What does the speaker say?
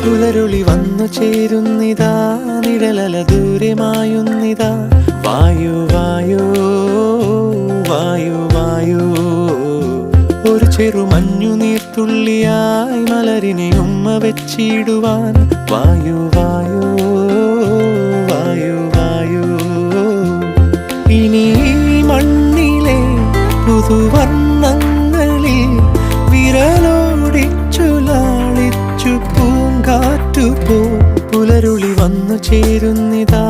പുലരുളി വന്നു ചേരുന്നിതാ, നിഴലല ദൂരെ മായുന്നിതാ. വായു വായു വായു വായു, ഒരു ചെറു മഞ്ഞു നീർത്തുള്ളിയായി മലരിനെ ഉമ്മ വെച്ചിടുവാൻ. വായു വായു വായു വായു, ഇനി മണ്ണിലെ പുതുവർണ്ണങ്ങളിൽ വിരലോടിച്ചു ലാളിച്ചു പൂങ്കാറ്റു പോ. പുലരുളി വന്നു ചേരുന്നിതാ,